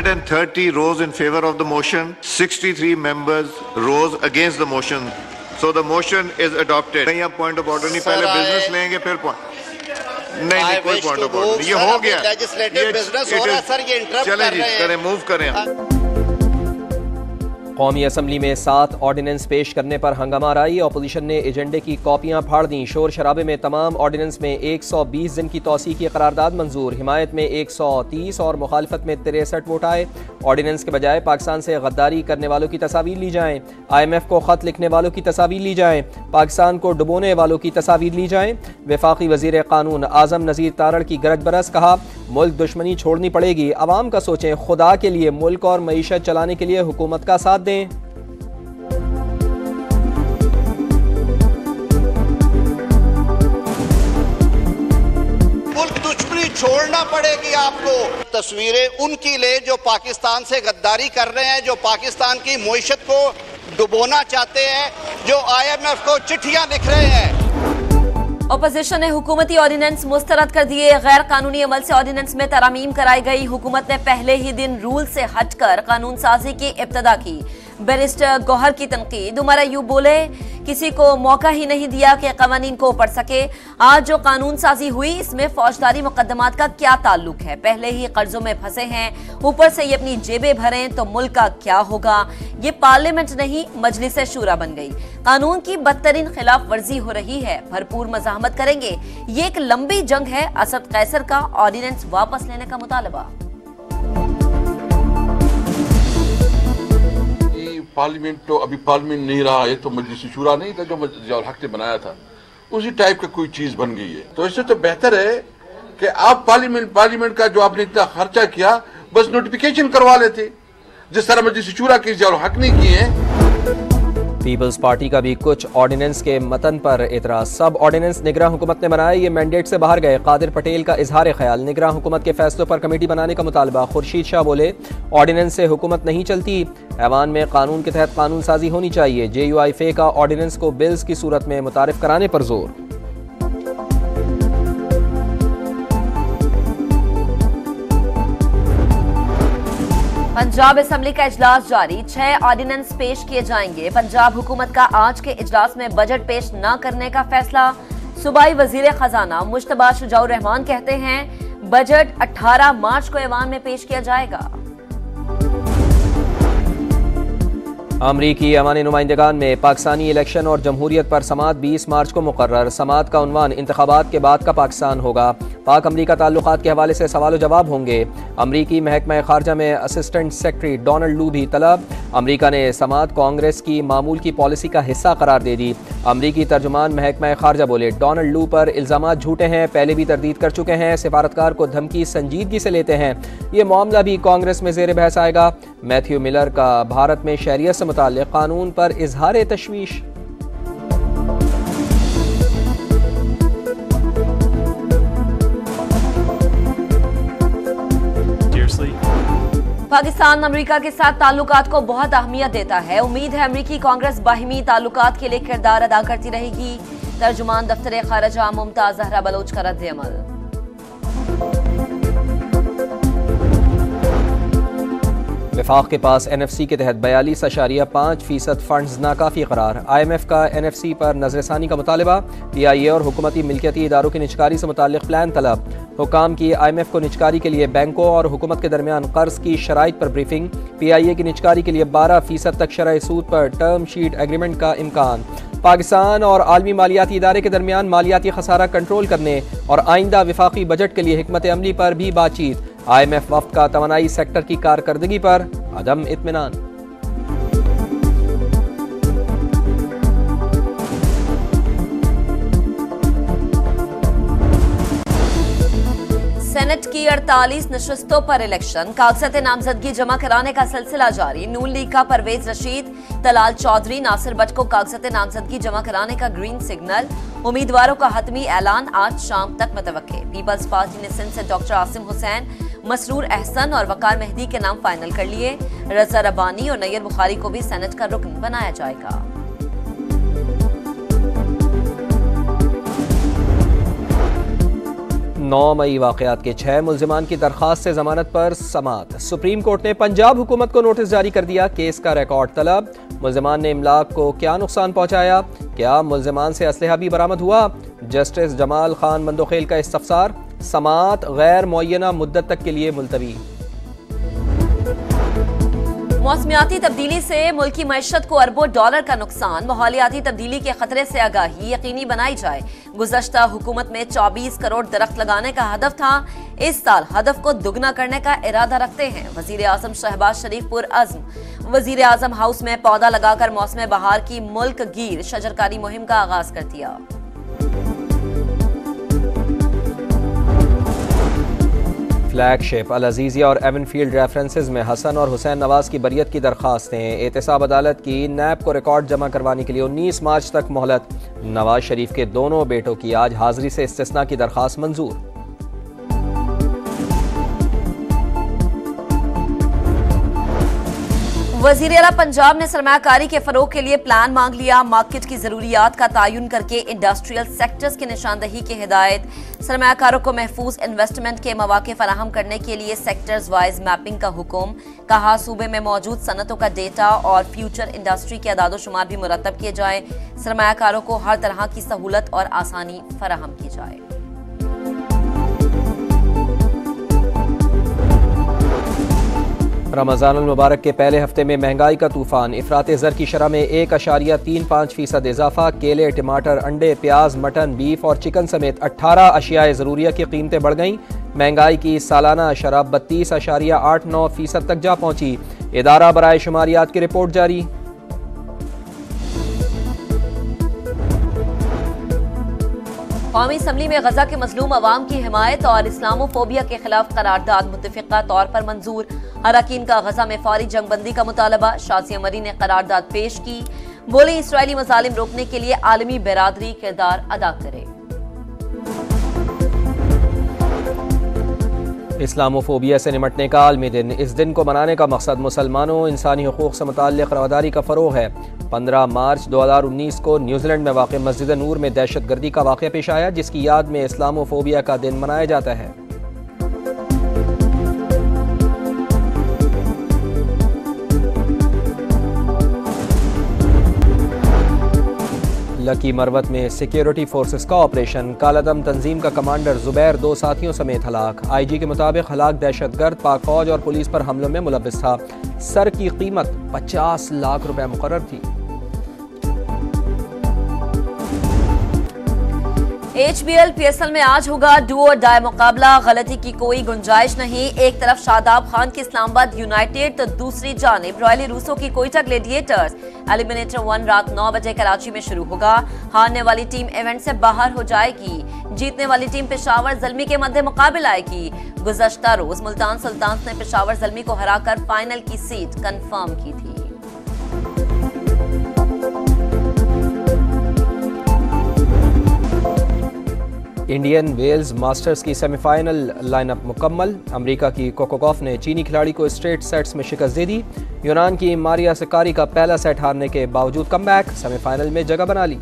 130 rose in favor of the motion, 63 members rose against the motion. So the motion is adopted. नहीं अब point of order नहीं, पहले business लेंगे फिर point. नहीं कोई point of order नहीं, ये हो गया. Legislative business हो रहा है सर, ये interrupt कर रहे हैं. करें, move करें. कौमी असम्बली में 7 ऑर्डिनेंस पेश करने पर हंगामा राई। अपोजिशन ने एजेंडे की कॉपियां फाड़ दी। शोर शराबे में तमाम ऑर्डिनेंस में 120 दिन की तौसीह की करारदाद मंजूर। हिमायत में 130 और मुखालफत में 63 वोट आए। ऑर्डिनेंस के बजाय पाकिस्तान से गद्दारी करने वालों की तस्वीर ली जाएँ, IMF को खत लिखने वालों की तस्वीर ली जाएँ, पाकिस्तान को डुबोने वालों की तस्वीर ली जाएँ। वफाकी वज़ीर कानून आज़म नज़ीर तारड़ की गरज बरस, कहा मुल्क दुश्मनी छोड़नी पड़ेगी, अवाम का सोचें, खुदा के लिए मुल्क और मईशत चलाने के लिए हुकूमत का साथ दें। मुल्क दुश्मनी छोड़ना पड़ेगी आपको। तस्वीरें उनकी ले जो पाकिस्तान से गद्दारी कर रहे हैं, जो पाकिस्तान की मईशत को डुबोना चाहते हैं, जो IMF को चिट्ठियां लिख रहे हैं। अपोजिशन ने हुकूमती ऑर्डिनेंस मुस्तरद कर दिए। गैर कानूनी अमल से ऑर्डिनेंस में तरामीम कराई गई। हुकूमत ने पहले ही दिन रूल से हटकर कानून साजी की इब्तदा की। बैरिस्टर गौहर की तनकीद, उमर अयूब बोले किसी को मौका ही नहीं दिया कि कवानीन को पढ़ सके। आज जो कानून साजी हुई इसमें फौजदारी मुकदमात का क्या ताल्लुक है? पहले ही कर्जों में फंसे हैं, ऊपर से ये अपनी जेबें भरें तो मुल्क का क्या होगा? ये पार्लियामेंट नहीं मजलिस शूरा बन गई। कानून की बदतरीन खिलाफ वर्जी हो रही है, भरपूर मज़ाहमत करेंगे। ये एक लंबी जंग है। असद कैसर का ऑर्डिनेंस वापस लेने का मुतालबा। पार्लियामेंट तो अभी पार्लियामेंट नहीं रहा है, तो मजलिस शूरा नहीं था जो जियाउल हक ने बनाया था, उसी टाइप का कोई चीज बन गई है। तो इससे तो बेहतर है कि आप पार्लियामेंट का जो आपने इतना खर्चा किया बस नोटिफिकेशन करवा लेते, जिस तरह मजलिस शूरा की जियाउल हक ने किए हैं। पीपल्स पार्टी का भी कुछ ऑर्डिनेंस के मतन पर एतराज। सब ऑर्डिनेंस निगरान हुकूमत ने बनाए, ये मैंडेट से बाहर गए। कादिर पटेल का इजहार ख्याल, निगरान हुकूमत के फैसलों पर कमेटी बनाने का मुतालबा। खुर्शीद शाह बोले ऑर्डिनेंस से हुकूमत नहीं चलती, ऐवान में कानून के तहत कानून साजी होनी चाहिए। JUIFA का ऑर्डिनेंस को बिल्स की सूरत में मुतारिफ कराने पर जोर। पंजाब असम्बली का इजलास जारी, 6 ऑर्डिनेंस पेश किए जाएंगे। पंजाब हुकूमत का आज के इजलास में बजट पेश न करने का फैसला। सूबाई वजीर खजाना मुश्तबा शुजाउर रहमान कहते हैं बजट 18 मार्च को ऐवान में पेश किया जाएगा। अमरीकी अवानी नुमाइंदगान में पाकिस्तानी इलेक्शन और जमहूरियत पर समात 20 मार्च को मुकर्रर। समात का उन्वान इंतखाबात के बाद का पाकिस्तान होगा। पाक अमरीका ताल्लुकात के हवाले से सवाल जवाब होंगे। अमरीकी महकमा खारजा में असिस्टेंट सेक्रेटरी डोनाल्ड लू भी तलब। अमरीका ने समात कांग्रेस की मामूल की पॉलिसी का हिस्सा करार दे दी। अमरीकी तर्जुमान महकमा खारजा बोले डोनाल्ड लू पर इल्जामात झूठे हैं, पहले भी तरदीद कर चुके हैं, सिफारतकार को धमकी संजीदगी से लेते हैं। ये मामला भी कांग्रेस में जेर बहस आएगा। मैथ्यू मिलर का भारत में शहरियत से मुताल्लिक़ कानून पर इजहार तशवीश। पाकिस्तान अमेरिका के साथ ताल्लुकात को बहुत अहमियत देता है। उम्मीद है अमेरिकी कांग्रेस बाहिमी ताल्लुकात के लिए किरदार अदा करती रहेगी। तर्जुमान दफ्तर खारजा मुमताज जहरा बलोच का रद्द अमल। वफाक के पास NFC के तहत 42.5% फंड्स नाकाफी करार। IMF का NFC पर नजरसानी का मुतालबा। PIA और हुकूमती मिल्कियती इदारों की निचकारी से मुताल्लिक़ प्लान तलब। हुकाम की IMF को निचकारी के लिए बैंकों और हुकूमत के दरमियान कर्ज की शराइत पर ब्रीफिंग। PIA की निचकारी के लिए 12% तक शरह सूद पर टर्म शीट एग्रीमेंट का इम्कान। पाकिस्तान और आलमी मालियाती इदारे के दरमियान मालियाती खसारा कंट्रोल करने और आइंदा विफाकी बजट के लिए हिकमत अमली पर भी बातचीत। IMF वफ्द का तवानाई सेक्टर की कारकर्दगी पर अदम इत्मीनान। सेनेट की 48 नशस्तों पर इलेक्शन। कागजात नामजदगी जमा कराने का सिलसिला जारी। नून लीग का परवेज रशीद, तलाल चौधरी, नासिर बट को कागजात नामजदगी जमा कराने का ग्रीन सिग्नल। उम्मीदवारों का हतमी ऐलान आज शाम तक मुतवक्के। पीपल्स पार्टी ने सिंध से डॉक्टर आसिम हुसैन, मसरूर अहसन और वकार मेहदी के नाम फाइनल कर लिए। रजा रब्बानी और नैयर बुखारी को भी सेनेट का रुकन बनाया जाएगा। 9 मई वाक़यात के 6 मुल्ज़िमान की दरख्वास्त से जमानत पर समाअत। सुप्रीम कोर्ट ने पंजाब हुकूमत को नोटिस जारी कर दिया। केस का रिकॉर्ड तलब। मुल्ज़िमान ने इमलाक को क्या नुकसान पहुँचाया? क्या मुल्ज़िमान से असलहा भी बरामद हुआ? जस्टिस जमाल खान मंदोखेल का इस्तफसार। समाअत गैर मुअय्यना मुद्दत तक के लिए मुलतवी। मौसमियाती तब्दीली से मुल्की मईशत को अरबों डॉलर का नुकसान। माहौलियाती तब्दीली के खतरे से आगाही यकीनी बनाई जाए। गुज़श्ता हुकूमत में 24 करोड़ दरख्त लगाने का हदफ था। इस साल हदफ को दुगना करने का इरादा रखते हैं। वज़ीर आज़म शहबाज शरीफ पुरअज़्म। वज़ीर आज़म हाउस में पौधा लगाकर मौसम बहार की मुल्क गिर शजरकारी मुहिम का आगाज कर दिया। फ्लैगशिप अल अजीज़िया और एवनफील्ड रेफरेंसेस में हसन और हुसैन नवाज की बरियत की दरखास्तें। एहतसाब अदालत की नैब को रिकॉर्ड जमा करवाने के लिए 19 मार्च तक मोहलत। नवाज शरीफ के दोनों बेटों की आज हाजिरी से इस्तिस्ना की दरखास्त मंजूर। वज़ीर आला पंजाब ने सरमायाकारी के फरोग के लिए प्लान मांग लिया। मार्केट की जरूरियात का तयन करके इंडस्ट्रियल सेक्टर्स की निशानदही की हिदायत। सरमायाकारों को महफूज इन्वेस्टमेंट के मौके फराहम करने के लिए सेक्टर्स वाइज मैपिंग का हुक्म। कहा सूबे में मौजूद सनतों का डेटा और फ्यूचर इंडस्ट्री के अदादोशुमार भी मुरतब किए जाए। सरमायाकारों को हर तरह की सहूलत और आसानी फराहम की जाए। रमज़ानुल मुबारक के पहले हफ्ते में महंगाई का तूफान। इफरात ज़र की शरह में 1.35% इजाफा। केले, टमाटर, अंडे, प्याज, मटन, बीफ और चिकन समेत 18 अशियाए ज़रूरिया की कीमतें बढ़ गईं। महंगाई की सालाना शरह 32.89% तक जा पहुंची। इदारा बराए शुमारियात की रिपोर्ट जारी। कौमी असम्बली में गजा के मजलूम अवाम की हिमायत और इस्लामोफोबिया के खिलाफ करारदाद मुत्तफिका तौर पर मंजूर। अरकान का गजा में फौरी जंगबंदी का मुतालबा। शाज़िया मरी ने करारदाद पेश की। बोली इसराइली मजालिम रोकने के लिए आलमी बिरादरी किरदार अदा करे। इस्लामोफोबिया से निमटने का आलमी दिन। इस दिन को मनाने का मकसद मुसलमानों इंसानी हुकूक से मुताल्लिक़ रवादारी का फ़रोग़ है। 15 मार्च 2019 को न्यूजीलैंड में वाक़ मस्जिद नूर में दहशतगर्दी का वाक़या पेश आया, जिसकी याद में इस्लामोफोबिया का दिन मनाया जाता है। लकी मरवत में सिक्योरिटी फोर्सेस का ऑपरेशन। कालादम तंजीम का कमांडर जुबैर 2 साथियों समेत हलाक। IG के मुताबिक हलाक दहशतगर्द पाक फौज और पुलिस पर हमलों में मुलव्विस था। सर की कीमत 50 लाख रुपए मुकर्रर थी। HBL PSL में आज होगा डू और डाई मुकाबला। गलती की कोई गुंजाइश नहीं। एक तरफ शादाब खान की इस्लामाबाद यूनाइटेड तो दूसरी जानिब रॉयल रूसो की कोयटा ग्लेडिएटर्स। एलिमिनेटर 1 रात 9 बजे कराची में शुरू होगा। हारने वाली टीम इवेंट से बाहर हो जाएगी। जीतने वाली टीम पेशावर ज़ल्मी के मध्य मुकाबले आएगी। गुज़श्ता रोज मुल्तान सुल्तान्स ने पेशावर ज़ल्मी को हराकर फाइनल की सीट कंफर्म की थी। इंडियन वेल्स मास्टर्स की सेमीफाइनल लाइनअप मुकम्मल। अमेरिका की कोकोगॉफ ने चीनी खिलाड़ी को स्ट्रेट सेट्स में शिकस्त दे दी। यूनान की मारिया सिकारी का पहला सेट हारने के बावजूद कमबैक, सेमीफाइनल में जगह बना ली।